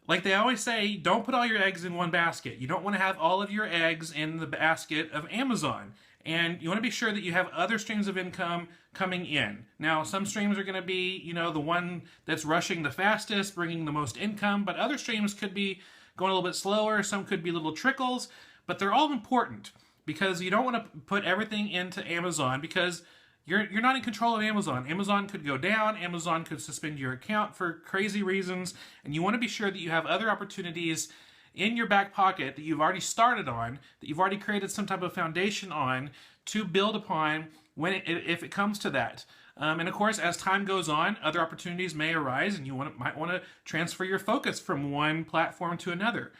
like they always say, don't put all your eggs in one basket. You don't want to have all of your eggs in the basket of Amazon. And you want to be sure that you have other streams of income coming in. Now, some streams are going to be, the one that's rushing the fastest, bringing the most income, but other streams could be going a little bit slower. Some could be little trickles, but they're all important because you don't want to put everything into Amazon because you're not in control of Amazon. Amazon could go down. Amazon could suspend your account for crazy reasons. And you want to be sure that you have other opportunities in your back pocket that you've already started on, that you've already created some type of foundation on to build upon if it comes to that. And of course, as time goes on, other opportunities may arise, and you might want to transfer your focus from one platform to another.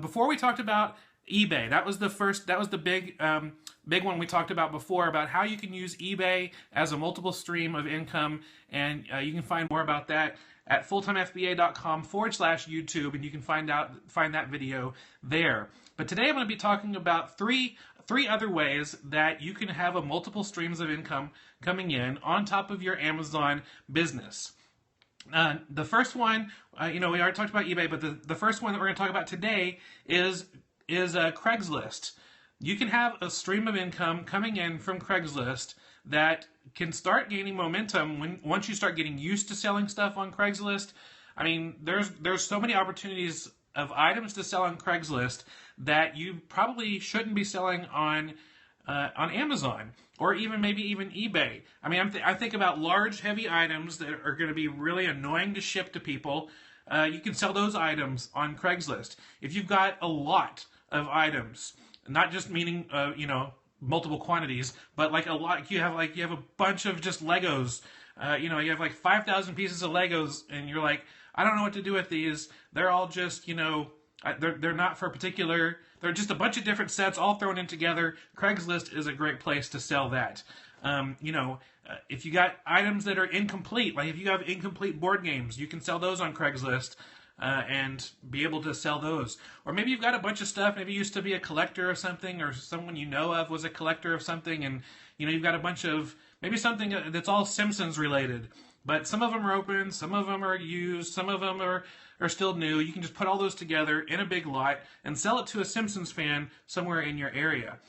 Before we talked about eBay. That was the big one we talked about before, about how you can use eBay as a multiple stream of income, and you can find more about that at fulltimefba.com/YouTube, and you can find that video there. But today I'm going to be talking about three other ways that you can have a multiple streams of income coming in on top of your Amazon business. The first one, we already talked about eBay, but the first one that we're going to talk about today is Craigslist. You can have a stream of income coming in from Craigslist that can start gaining momentum once you start getting used to selling stuff on Craigslist. I mean, there's so many opportunities of items to sell on Craigslist that you probably shouldn't be selling on Amazon or maybe even eBay. I mean, I think about large, heavy items that are going to be really annoying to ship to people. You can sell those items on Craigslist. If you've got a lot of items, not just meaning multiple quantities, but like a lot. You have a bunch of just Legos. You have like 5,000 pieces of Legos, and you're like, I don't know what to do with these. They're all just they're not for a particular. They're just a bunch of different sets all thrown in together. Craigslist is a great place to sell that. If you got items that are incomplete, like if you have incomplete board games, you can sell those on Craigslist. And be able to sell those. Or maybe you've got a bunch of stuff, maybe you used to be a collector of something, or someone you know of was a collector of something, and you've got a bunch of, maybe something that's all Simpsons related, but some of them are open, some of them are used, some of them are still new. You can just put all those together in a big lot and sell it to a Simpsons fan somewhere in your area.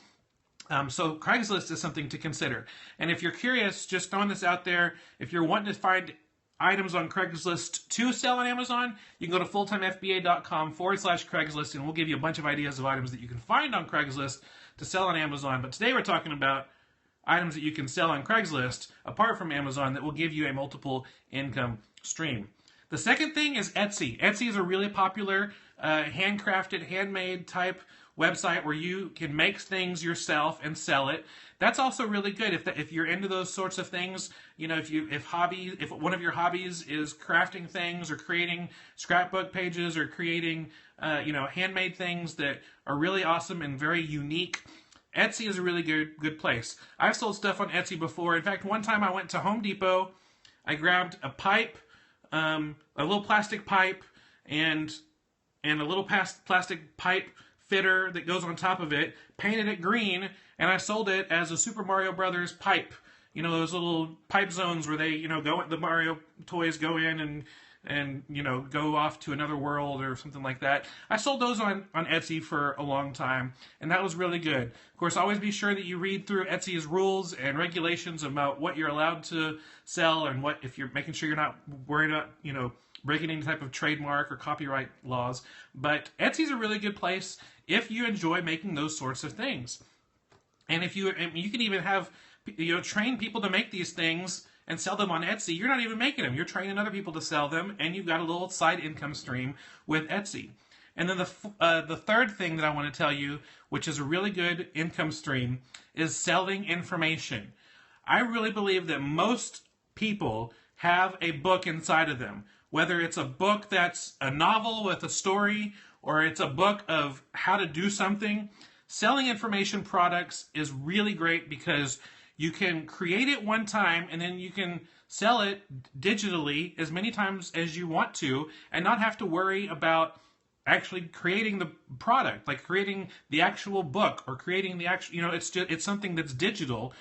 So Craigslist is something to consider. And if you're curious, just throwing this out there, if you're wanting to find items on Craigslist to sell on Amazon, you can go to fulltimefba.com/Craigslist, and we'll give you a bunch of ideas of items that you can find on Craigslist to sell on Amazon. But today we're talking about items that you can sell on Craigslist apart from Amazon that will give you a multiple income stream. The second thing is Etsy. Etsy is a really popular handcrafted, handmade type website where you can make things yourself and sell it. That's also really good if you're into those sorts of things. If one of your hobbies is crafting things or creating scrapbook pages or creating handmade things that are really awesome and very unique, Etsy is a really good place. I've sold stuff on Etsy before. In fact, one time I went to Home Depot, I grabbed a pipe, a little plastic pipe, and a little plastic pipe fitter that goes on top of it, painted it green, and I sold it as a Super Mario Brothers pipe. Those little pipe zones where they, the Mario toys go in and go off to another world or something like that. I sold those on Etsy for a long time, and that was really good. Of course, always be sure that you read through Etsy's rules and regulations about what you're allowed to sell and if you're making sure you're not worried about, breaking any type of trademark or copyright laws. But Etsy's a really good place if you enjoy making those sorts of things. And you can even have, train people to make these things and sell them on Etsy. You're not even making them. You're training other people to sell them, and you've got a little side income stream with Etsy. And then the third thing that I want to tell you, which is a really good income stream, is selling information. I really believe that most people have a book inside of them. Whether it's a book that's a novel with a story, or it's a book of how to do something, selling information products is really great because you can create it one time and then you can sell it digitally as many times as you want to and not have to worry about actually creating the product, like creating the actual book or creating the actual, it's something that's digital.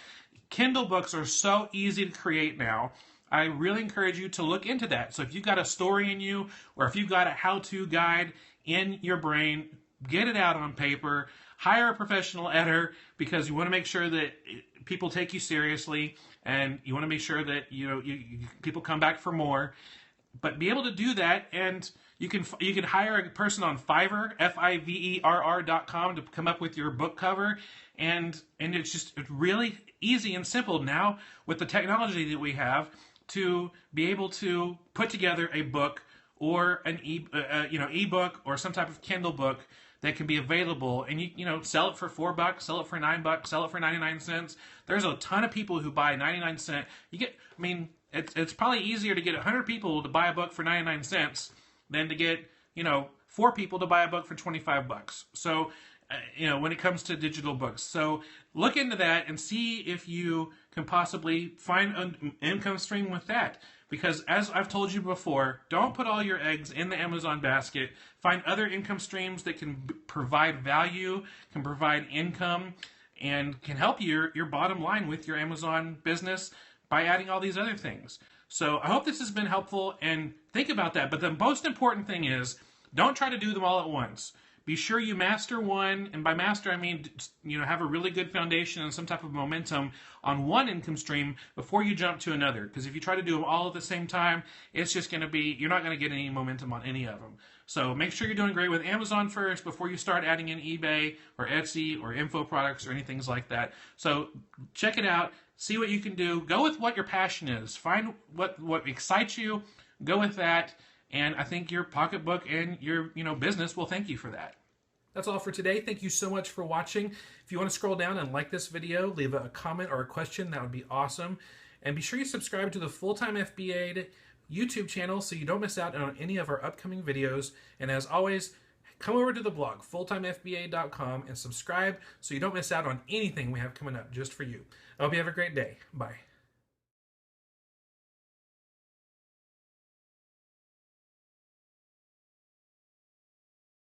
Kindle books are so easy to create now. I really encourage you to look into that. So if you've got a story in you, or if you've got a how-to guide in your brain, get it out on paper. Hire a professional editor, because you want to make sure that people take you seriously, and you want to make sure that people come back for more. But be able to do that, and you can hire a person on Fiverr, FIVERR.com, to come up with your book cover, and it's really easy and simple now with the technology that we have to be able to put together a book or an ebook or some type of Kindle book that can be available, and you sell it for $4, sell it for $9, sell it for 99 cents. There's a ton of people who buy 99-cent. It's probably easier to get 100 people to buy a book for 99 cents than to get 4 people to buy a book for $25. So when it comes to digital books, so look into that and see if you can possibly find an income stream with that. Because as I've told you before, don't put all your eggs in the Amazon basket. Find other income streams that can provide value, can provide income, and can help your bottom line with your Amazon business by adding all these other things. So I hope this has been helpful, and think about that. But the most important thing is, don't try to do them all at once. Be sure you master one, and by master I mean have a really good foundation and some type of momentum on one income stream before you jump to another. Because if you try to do them all at the same time, it's just going to be, you're not going to get any momentum on any of them. So make sure you're doing great with Amazon first before you start adding in eBay or Etsy or info products or anything like that. So check it out, see what you can do, go with what your passion is, find what excites you, go with that. And I think your pocketbook and your business will thank you for that. That's all for today. Thank you so much for watching. If you want to scroll down and like this video, leave a comment or a question, that would be awesome. And be sure you subscribe to the Full-Time FBA YouTube channel so you don't miss out on any of our upcoming videos. And as always, come over to the blog, fulltimefba.com, and subscribe so you don't miss out on anything we have coming up just for you. I hope you have a great day. Bye.